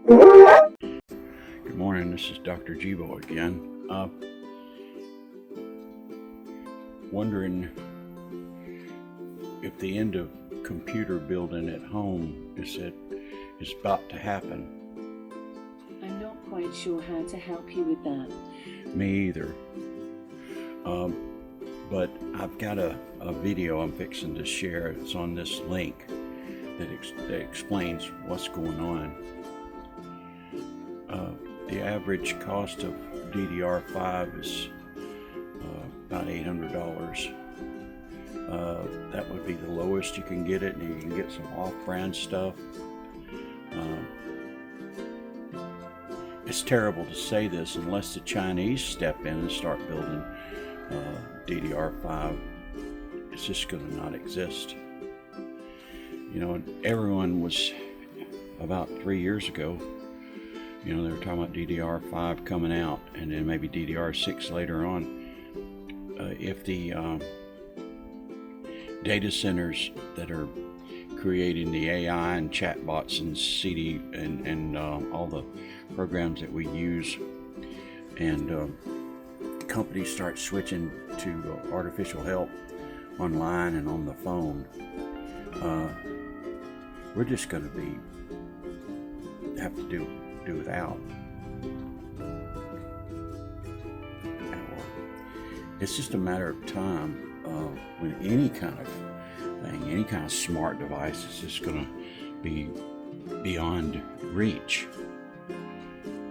Good morning, this is Dr. Jibo again. Wondering if the end of computer building at home is about to happen. I'm not quite sure how to help you with that. Me either. But I've got a video I'm fixing to share. It's on this link that explains what's going on. The average cost of DDR5 is about $800. That would be the lowest you can get it, and you can get some off-brand stuff. It's terrible to say this, unless the Chinese step in and start building DDR5, it's just going to not exist. You know, everyone was, about 3 years ago, you know, they were talking about DDR5 coming out, and then maybe DDR6 later on. If the data centers that are creating the AI and chatbots and CD and all the programs that we use, and companies start switching to artificial help online and on the phone, we're just going to have to do without. It's just a matter of time when any kind of thing, any kind of smart device is just going to be beyond reach,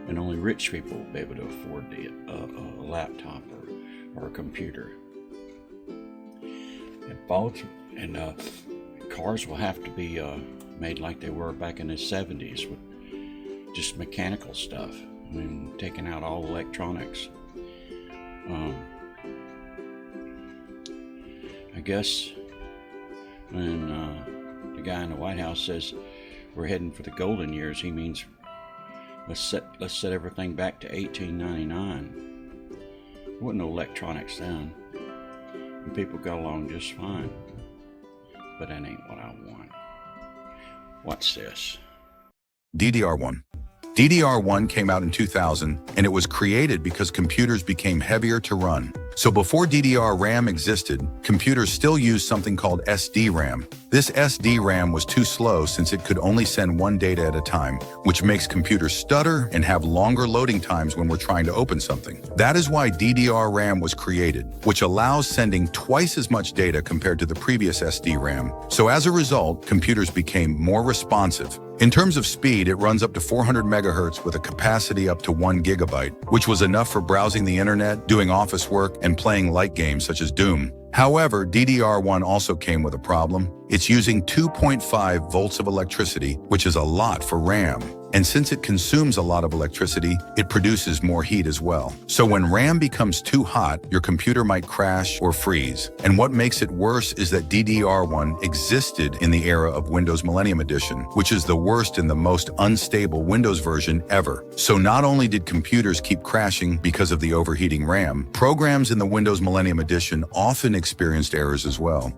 and only rich people will be able to afford a laptop or a computer. And phones and cars will have to be made like they were back in the 70s, with just mechanical stuff. I mean, taking out all electronics. I guess when the guy in the White House says we're heading for the golden years, he means let's set everything back to 1899. There wasn't no electronics then, and people got along just fine. But that ain't what I want. What's this? DDR1. DDR1 came out in 2000, and it was created because computers became heavier to run. So before DDR RAM existed, computers still used something called SD-RAM. This SD-RAM was too slow since it could only send one data at a time, which makes computers stutter and have longer loading times when we're trying to open something. That is why DDR RAM was created, which allows sending twice as much data compared to the previous SD-RAM. So as a result, computers became more responsive. In terms of speed, it runs up to 400 megahertz with a capacity up to 1 gigabyte, which was enough for browsing the internet, doing office work, and playing light games such as Doom. However, DDR1 also came with a problem. It's using 2.5 volts of electricity, which is a lot for RAM. And since it consumes a lot of electricity, it produces more heat as well. So when RAM becomes too hot, your computer might crash or freeze. And what makes it worse is that DDR1 existed in the era of Windows Millennium Edition, which is the worst and the most unstable Windows version ever. So not only did computers keep crashing because of the overheating RAM, programs in the Windows Millennium Edition often experienced errors as well.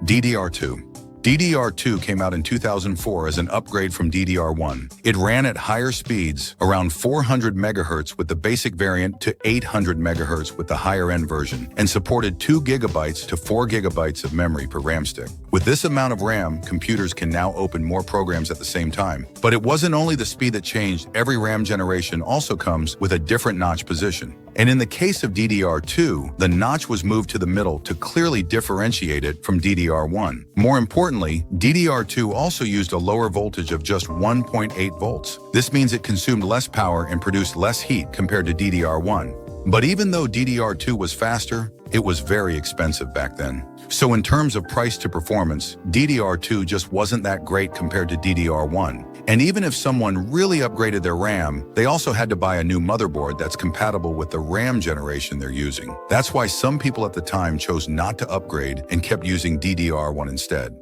DDR2. DDR2 came out in 2004 as an upgrade from DDR1. It ran at higher speeds, around 400 megahertz with the basic variant to 800 megahertz with the higher-end version, and supported 2 gigabytes to 4 gigabytes of memory per RAM stick. With this amount of RAM, computers can now open more programs at the same time. But it wasn't only the speed that changed. Every RAM generation also comes with a different notch position. And in the case of DDR2, the notch was moved to the middle to clearly differentiate it from DDR1. More importantly, DDR2 also used a lower voltage of just 1.8 volts. This means it consumed less power and produced less heat compared to DDR1. But even though DDR2 was faster, it was very expensive back then. So in terms of price to performance, DDR2 just wasn't that great compared to DDR1. And even if someone really upgraded their RAM, they also had to buy a new motherboard that's compatible with the RAM generation they're using. That's why some people at the time chose not to upgrade and kept using DDR1 instead.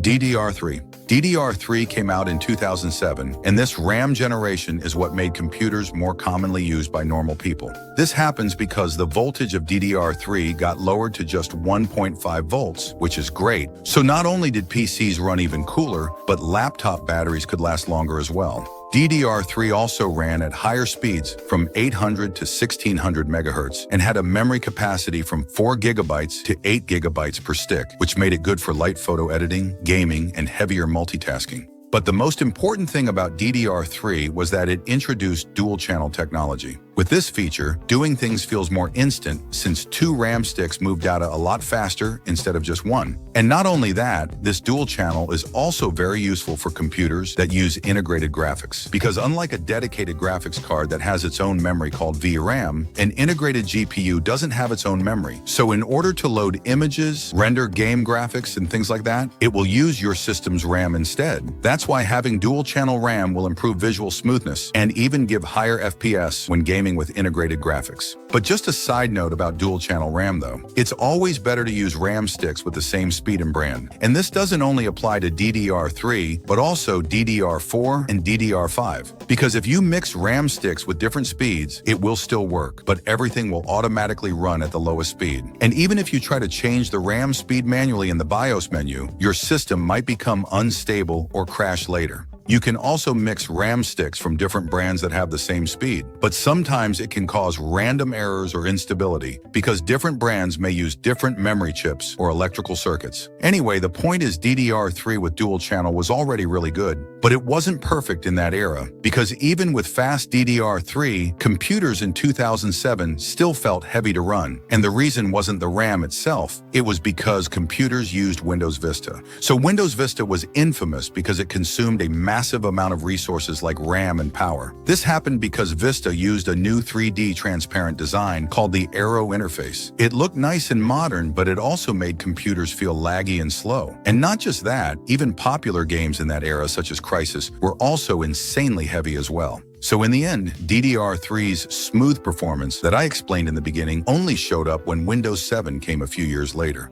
DDR3. DDR3 came out in 2007, and this RAM generation is what made computers more commonly used by normal people. This happens because the voltage of DDR3 got lowered to just 1.5 volts, which is great. So not only did PCs run even cooler, but laptop batteries could last longer as well. DDR3 also ran at higher speeds from 800 to 1600 megahertz and had a memory capacity from 4 gigabytes to 8 gigabytes per stick, which made it good for light photo editing, gaming, and heavier multitasking. But the most important thing about DDR3 was that it introduced dual-channel technology. With this feature, doing things feels more instant since 2 RAM sticks move data a lot faster instead of just 1. And not only that, this dual channel is also very useful for computers that use integrated graphics. Because unlike a dedicated graphics card that has its own memory called VRAM, an integrated GPU doesn't have its own memory. So in order to load images, render game graphics, and things like that, it will use your system's RAM instead. That's why having dual-channel RAM will improve visual smoothness and even give higher FPS when gaming with integrated graphics. But just a side note about dual-channel RAM though, it's always better to use RAM sticks with the same speed and brand. And this doesn't only apply to DDR3, but also DDR4 and DDR5. Because if you mix RAM sticks with different speeds, it will still work, but everything will automatically run at the lowest speed. And even if you try to change the RAM speed manually in the BIOS menu, your system might become unstable or crash later. You can also mix RAM sticks from different brands that have the same speed, but sometimes it can cause random errors or instability because different brands may use different memory chips or electrical circuits. Anyway, the point is DDR3 with dual channel was already really good, but it wasn't perfect in that era because even with fast DDR3, computers in 2007 still felt heavy to run. And the reason wasn't the RAM itself, it was because computers used Windows Vista. So Windows Vista was infamous because it consumed a massive amount of resources like RAM and power. This happened because Vista used a new 3D transparent design called the Aero interface. It looked nice and modern, but it also made computers feel laggy and slow. And not just that, even popular games in that era such as Crysis were also insanely heavy as well. So in the end, DDR3's smooth performance that I explained in the beginning only showed up when Windows 7 came a few years later.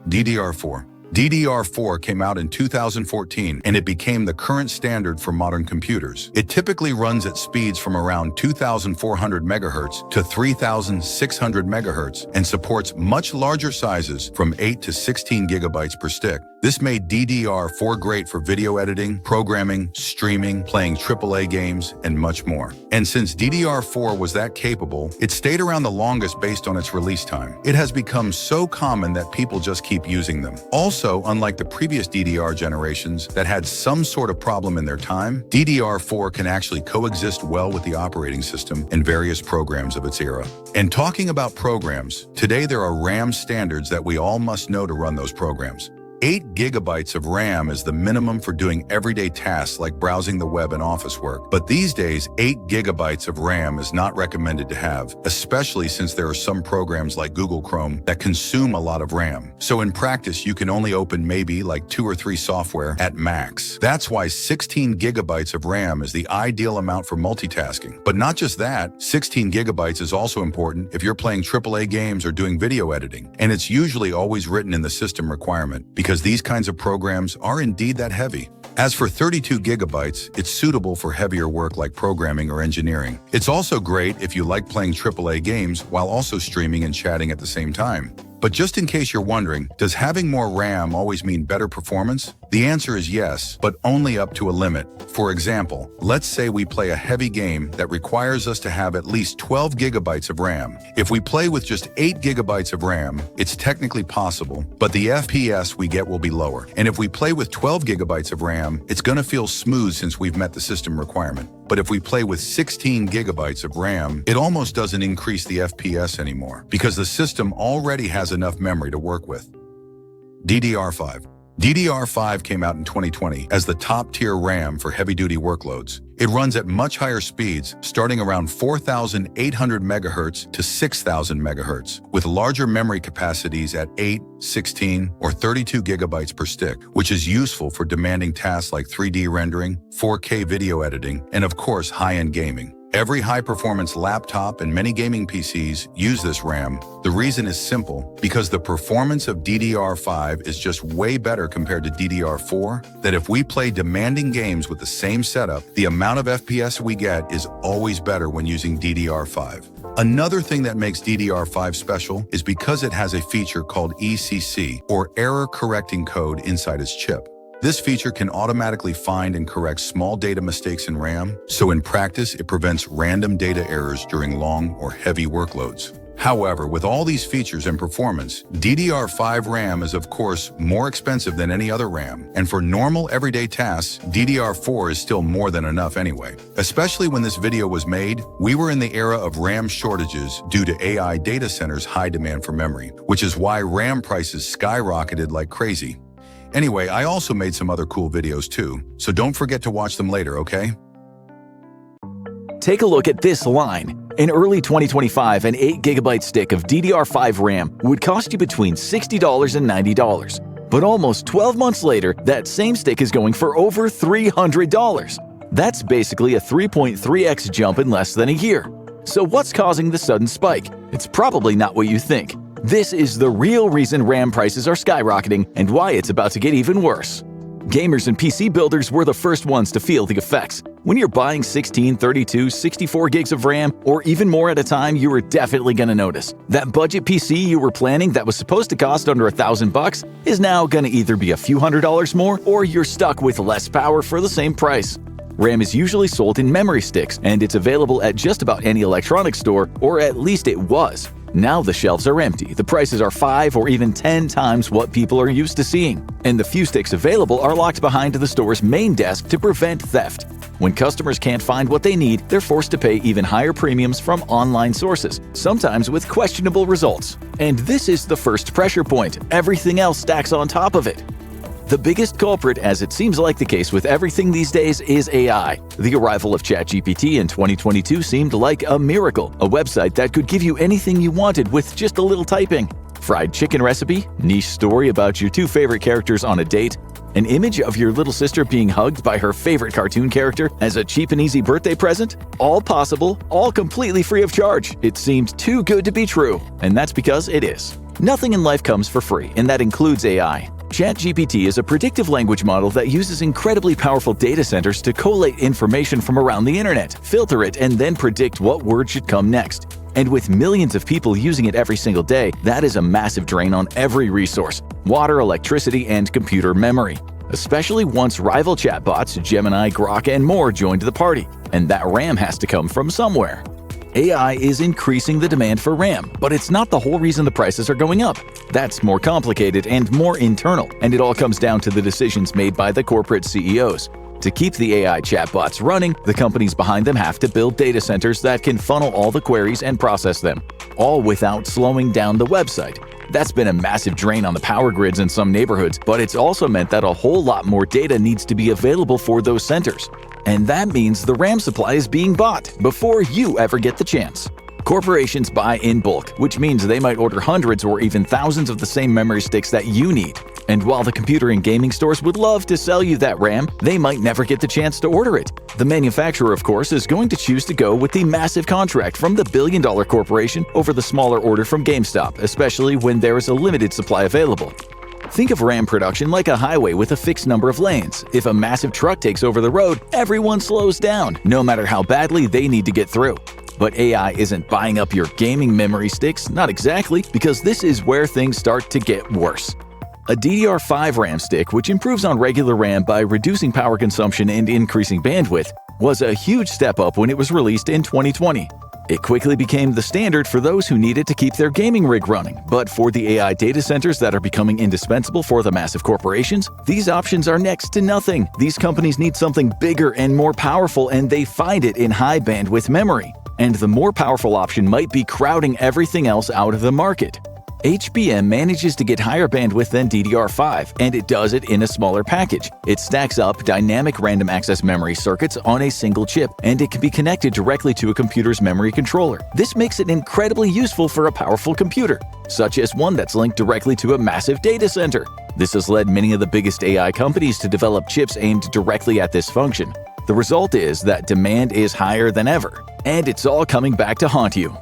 DDR4. DDR4 came out in 2014 and it became the current standard for modern computers. It typically runs at speeds from around 2,400 megahertz to 3,600 megahertz and supports much larger sizes from 8 to 16 gigabytes per stick. This made DDR4 great for video editing, programming, streaming, playing AAA games, and much more. And since DDR4 was that capable, it stayed around the longest based on its release time. It has become so common that people just keep using them. Also, unlike the previous DDR generations that had some sort of problem in their time, DDR4 can actually coexist well with the operating system and various programs of its era. And talking about programs, today there are RAM standards that we all must know to run those programs. 8 gigabytes of RAM is the minimum for doing everyday tasks like browsing the web and office work. But these days, 8 gigabytes of RAM is not recommended to have, especially since there are some programs like Google Chrome that consume a lot of RAM. So in practice, you can only open maybe like 2 or 3 software at max. That's why 16 gigabytes of RAM is the ideal amount for multitasking. But not just that, 16 gigabytes is also important if you're playing AAA games or doing video editing. And it's usually always written in the system requirement, because these kinds of programs are indeed that heavy. As for 32 gigabytes, it's suitable for heavier work like programming or engineering. It's also great if you like playing AAA games while also streaming and chatting at the same time. But just in case you're wondering, does having more RAM always mean better performance? The answer is yes, but only up to a limit. For example, let's say we play a heavy game that requires us to have at least 12 gigabytes of RAM. If we play with just 8 gigabytes of RAM, it's technically possible, but the FPS we get will be lower. And if we play with 12 gigabytes of RAM, it's gonna feel smooth since we've met the system requirement. But if we play with 16 gigabytes of RAM, it almost doesn't increase the FPS anymore, because the system already has enough memory to work with. DDR5. DDR5 came out in 2020 as the top-tier RAM for heavy-duty workloads. It runs at much higher speeds, starting around 4,800 megahertz to 6,000 megahertz, with larger memory capacities at 8, 16, or 32 gigabytes per stick, which is useful for demanding tasks like 3D rendering, 4K video editing, and of course, high-end gaming. Every high-performance laptop and many gaming PCs use this RAM. The reason is simple, because the performance of DDR5 is just way better compared to DDR4, that if we play demanding games with the same setup, the amount of FPS we get is always better when using DDR5. Another thing that makes DDR5 special is because it has a feature called ECC, or Error Correcting Code, inside its chip. This feature can automatically find and correct small data mistakes in RAM, so in practice, it prevents random data errors during long or heavy workloads. However, with all these features and performance, DDR5 RAM is of course more expensive than any other RAM, and for normal everyday tasks, DDR4 is still more than enough anyway. Especially when this video was made, we were in the era of RAM shortages due to AI data centers' high demand for memory, which is why RAM prices skyrocketed like crazy. Anyway, I also made some other cool videos too, so don't forget to watch them later, okay? Take a look at this line. In early 2025, an 8GB stick of DDR5 RAM would cost you between $60 and $90. But almost 12 months later, that same stick is going for over $300. That's basically a 3.3x jump in less than a year. So what's causing the sudden spike? It's probably not what you think. This is the real reason RAM prices are skyrocketing and why it's about to get even worse. Gamers and PC builders were the first ones to feel the effects. When you're buying 16, 32, 64 gigs of RAM, or even more at a time, you are definitely going to notice. That budget PC you were planning that was supposed to cost under $1,000 is now going to either be a few $100s more, or you're stuck with less power for the same price. RAM is usually sold in memory sticks, and it's available at just about any electronics store, or at least it was. Now the shelves are empty, the prices are 5 or even 10 times what people are used to seeing, and the few sticks available are locked behind the store's main desk to prevent theft. When customers can't find what they need, they're forced to pay even higher premiums from online sources, sometimes with questionable results. And this is the first pressure point. Everything else stacks on top of it. The biggest culprit, as it seems like the case with everything these days, is AI. The arrival of ChatGPT in 2022 seemed like a miracle, a website that could give you anything you wanted with just a little typing. Fried chicken recipe, niche story about your two favorite characters on a date, an image of your little sister being hugged by her favorite cartoon character as a cheap and easy birthday present? All possible, all completely free of charge. It seemed too good to be true, and that's because it is. Nothing in life comes for free, and that includes AI. ChatGPT is a predictive language model that uses incredibly powerful data centers to collate information from around the internet, filter it, and then predict what word should come next. And with millions of people using it every single day, that is a massive drain on every resource: water, electricity, and computer memory. Especially once rival chatbots, Gemini, Grok, and more joined the party. And that RAM has to come from somewhere. AI is increasing the demand for RAM, but it's not the whole reason the prices are going up. That's more complicated and more internal, and it all comes down to the decisions made by the corporate CEOs. To keep the AI chatbots running, the companies behind them have to build data centers that can funnel all the queries and process them, all without slowing down the website. That's been a massive drain on the power grids in some neighborhoods, but it's also meant that a whole lot more data needs to be available for those centers. And that means the RAM supply is being bought before you ever get the chance. Corporations buy in bulk, which means they might order hundreds or even thousands of the same memory sticks that you need. And while the computer and gaming stores would love to sell you that RAM, they might never get the chance to order it. The manufacturer, of course, is going to choose to go with the massive contract from the billion-dollar corporation over the smaller order from GameStop, especially when there is a limited supply available. Think of RAM production like a highway with a fixed number of lanes. If a massive truck takes over the road, everyone slows down, no matter how badly they need to get through. But AI isn't buying up your gaming memory sticks, not exactly, because this is where things start to get worse. A DDR5 RAM stick, which improves on regular RAM by reducing power consumption and increasing bandwidth, was a huge step up when it was released in 2020. It quickly became the standard for those who needed to keep their gaming rig running, but for the AI data centers that are becoming indispensable for the massive corporations, these options are next to nothing. These companies need something bigger and more powerful, and they find it in high bandwidth memory. And the more powerful option might be crowding everything else out of the market. HBM manages to get higher bandwidth than DDR5, and it does it in a smaller package. It stacks up dynamic random access memory circuits on a single chip, and it can be connected directly to a computer's memory controller. This makes it incredibly useful for a powerful computer, such as one that's linked directly to a massive data center. This has led many of the biggest AI companies to develop chips aimed directly at this function. The result is that demand is higher than ever, and it's all coming back to haunt you.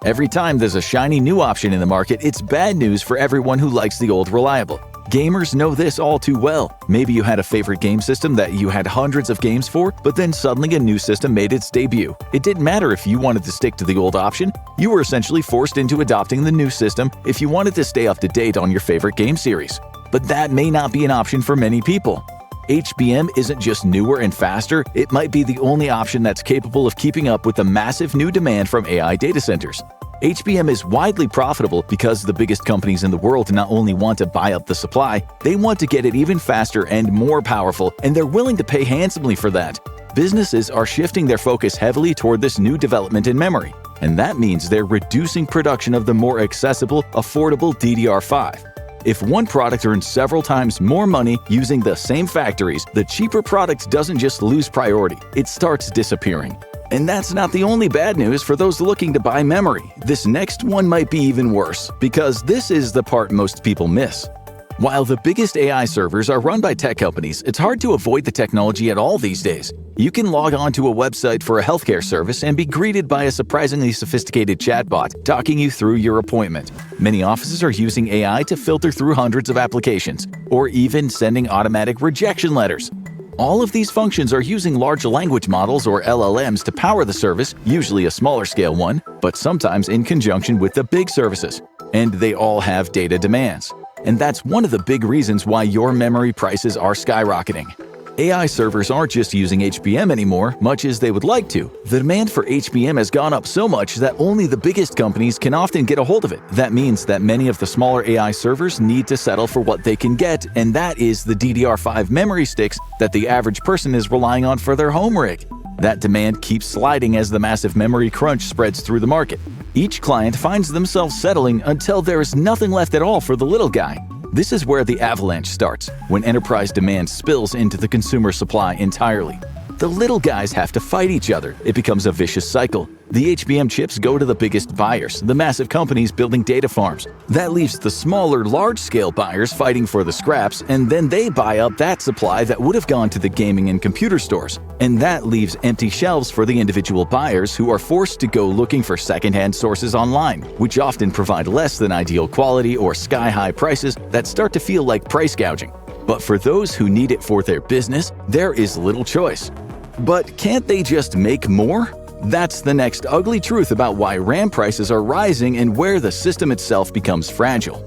Every time there's a shiny new option in the market, it's bad news for everyone who likes the old reliable. Gamers know this all too well. Maybe you had a favorite game system that you had hundreds of games for, but then suddenly a new system made its debut. It didn't matter if you wanted to stick to the old option, you were essentially forced into adopting the new system if you wanted to stay up to date on your favorite game series. But that may not be an option for many people. HBM isn't just newer and faster, it might be the only option that's capable of keeping up with the massive new demand from AI data centers. HBM is widely profitable because the biggest companies in the world not only want to buy up the supply, they want to get it even faster and more powerful, and they're willing to pay handsomely for that. Businesses are shifting their focus heavily toward this new development in memory, and that means they're reducing production of the more accessible, affordable DDR5. If one product earns several times more money using the same factories, the cheaper product doesn't just lose priority, it starts disappearing. And that's not the only bad news for those looking to buy memory. This next one might be even worse, because this is the part most people miss. While the biggest AI servers are run by tech companies, it's hard to avoid the technology at all these days. You can log on to a website for a healthcare service and be greeted by a surprisingly sophisticated chatbot talking you through your appointment. Many offices are using AI to filter through hundreds of applications, or even sending automatic rejection letters. All of these functions are using large language models or LLMs to power the service, usually a smaller scale one, but sometimes in conjunction with the big services. And they all have data demands. And that's one of the big reasons why your memory prices are skyrocketing. AI servers aren't just using HBM anymore, much as they would like to. The demand for HBM has gone up so much that only the biggest companies can often get a hold of it. That means that many of the smaller AI servers need to settle for what they can get, and that is the DDR5 memory sticks that the average person is relying on for their home rig. That demand keeps sliding as the massive memory crunch spreads through the market. Each client finds themselves settling until there is nothing left at all for the little guy. This is where the avalanche starts, when enterprise demand spills into the consumer supply entirely. The little guys have to fight each other. It becomes a vicious cycle. The HBM chips go to the biggest buyers, the massive companies building data farms. That leaves the smaller, large-scale buyers fighting for the scraps, and then they buy up that supply that would have gone to the gaming and computer stores. And that leaves empty shelves for the individual buyers who are forced to go looking for secondhand sources online, which often provide less than ideal quality or sky-high prices that start to feel like price gouging. But for those who need it for their business, there is little choice. But can't they just make more? That's the next ugly truth about why RAM prices are rising and where the system itself becomes fragile.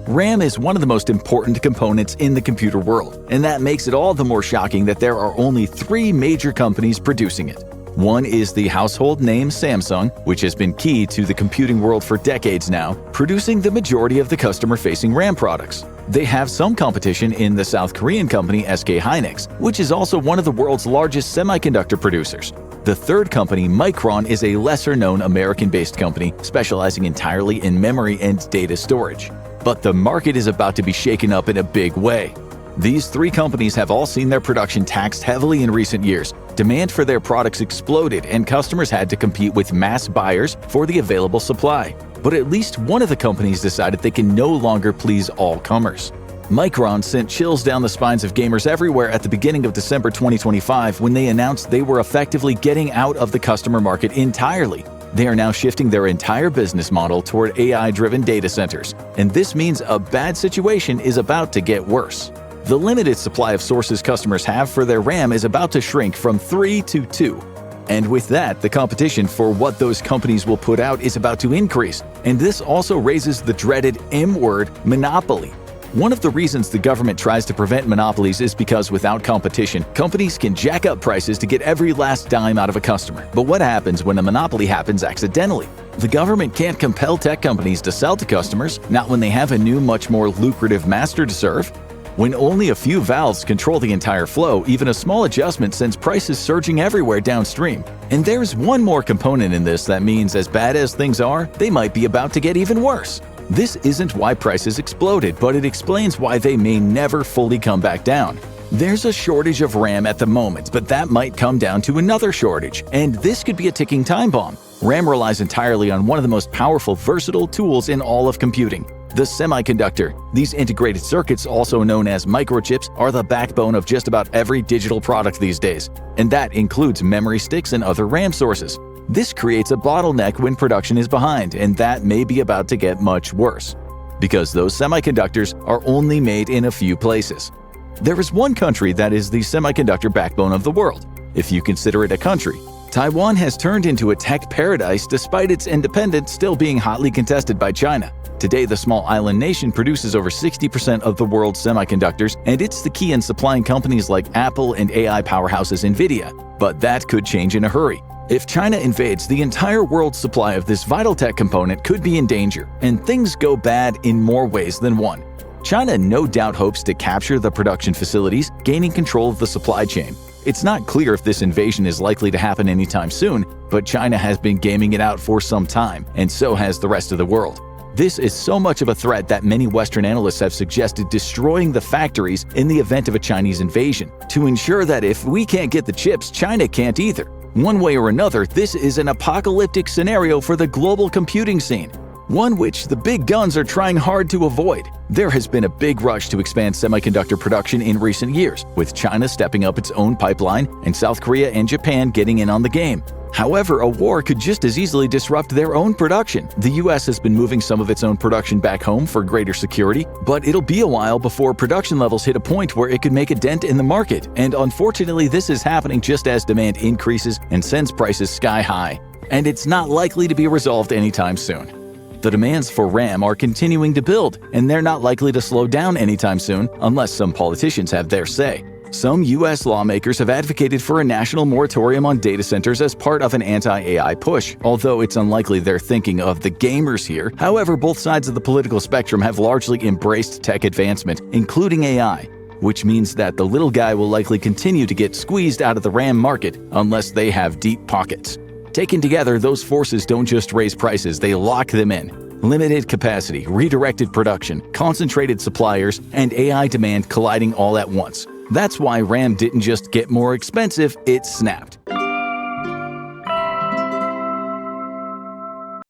RAM is one of the most important components in the computer world, and that makes it all the more shocking that there are only 3 major companies producing it. One is the household name Samsung, which has been key to the computing world for decades now, producing the majority of the customer-facing RAM products. They have some competition in the South Korean company SK Hynix, which is also one of the world's largest semiconductor producers. The third company, Micron, is a lesser-known American-based company specializing entirely in memory and data storage. But the market is about to be shaken up in a big way. These 3 companies have all seen their production taxed heavily in recent years. Demand for their products exploded, and customers had to compete with mass buyers for the available supply. But at least one of the companies decided they can no longer please all comers. Micron sent chills down the spines of gamers everywhere at the beginning of December 2025 when they announced they were effectively getting out of the customer market entirely. They are now shifting their entire business model toward AI-driven data centers, and this means a bad situation is about to get worse. The limited supply of sources customers have for their RAM is about to shrink from 3 to 2. And with that, the competition for what those companies will put out is about to increase, and this also raises the dreaded M word, monopoly. One of the reasons the government tries to prevent monopolies is because without competition, companies can jack up prices to get every last dime out of a customer. But what happens when a monopoly happens accidentally? The government can't compel tech companies to sell to customers, not when they have a new, much more lucrative master to serve. When only a few valves control the entire flow, even a small adjustment sends prices surging everywhere downstream. And there's one more component in this that means as bad as things are, they might be about to get even worse. This isn't why prices exploded, but it explains why they may never fully come back down. There's a shortage of RAM at the moment, but that might come down to another shortage, and this could be a ticking time bomb. RAM relies entirely on one of the most powerful, versatile tools in all of computing. The semiconductor. These integrated circuits, also known as microchips, are the backbone of just about every digital product these days, and that includes memory sticks and other RAM sources. This creates a bottleneck when production is behind, and that may be about to get much worse, because those semiconductors are only made in a few places. There is one country that is the semiconductor backbone of the world, if you consider it a country. Taiwan has turned into a tech paradise despite its independence still being hotly contested by China. Today, the small island nation produces over 60% of the world's semiconductors, and it's the key in supplying companies like Apple and AI powerhouses Nvidia. But that could change in a hurry. If China invades, the entire world's supply of this vital tech component could be in danger, and things go bad in more ways than one. China no doubt hopes to capture the production facilities, gaining control of the supply chain. It's not clear if this invasion is likely to happen anytime soon, but China has been gaming it out for some time, and so has the rest of the world. This is so much of a threat that many Western analysts have suggested destroying the factories in the event of a Chinese invasion, to ensure that if we can't get the chips, China can't either. One way or another, this is an apocalyptic scenario for the global computing scene, one which the big guns are trying hard to avoid. There has been a big rush to expand semiconductor production in recent years, with China stepping up its own pipeline and South Korea and Japan getting in on the game. However, a war could just as easily disrupt their own production. The US has been moving some of its own production back home for greater security, but it'll be a while before production levels hit a point where it could make a dent in the market, and unfortunately this is happening just as demand increases and sends prices sky high. And it's not likely to be resolved anytime soon. The demands for RAM are continuing to build, and they're not likely to slow down anytime soon unless some politicians have their say. Some US lawmakers have advocated for a national moratorium on data centers as part of an anti-AI push, although it's unlikely they're thinking of the gamers here. However, both sides of the political spectrum have largely embraced tech advancement, including AI, which means that the little guy will likely continue to get squeezed out of the RAM market unless they have deep pockets. Taken together, those forces don't just raise prices, they lock them in. Limited capacity, redirected production, concentrated suppliers, and AI demand colliding all at once. That's why RAM didn't just get more expensive, it snapped.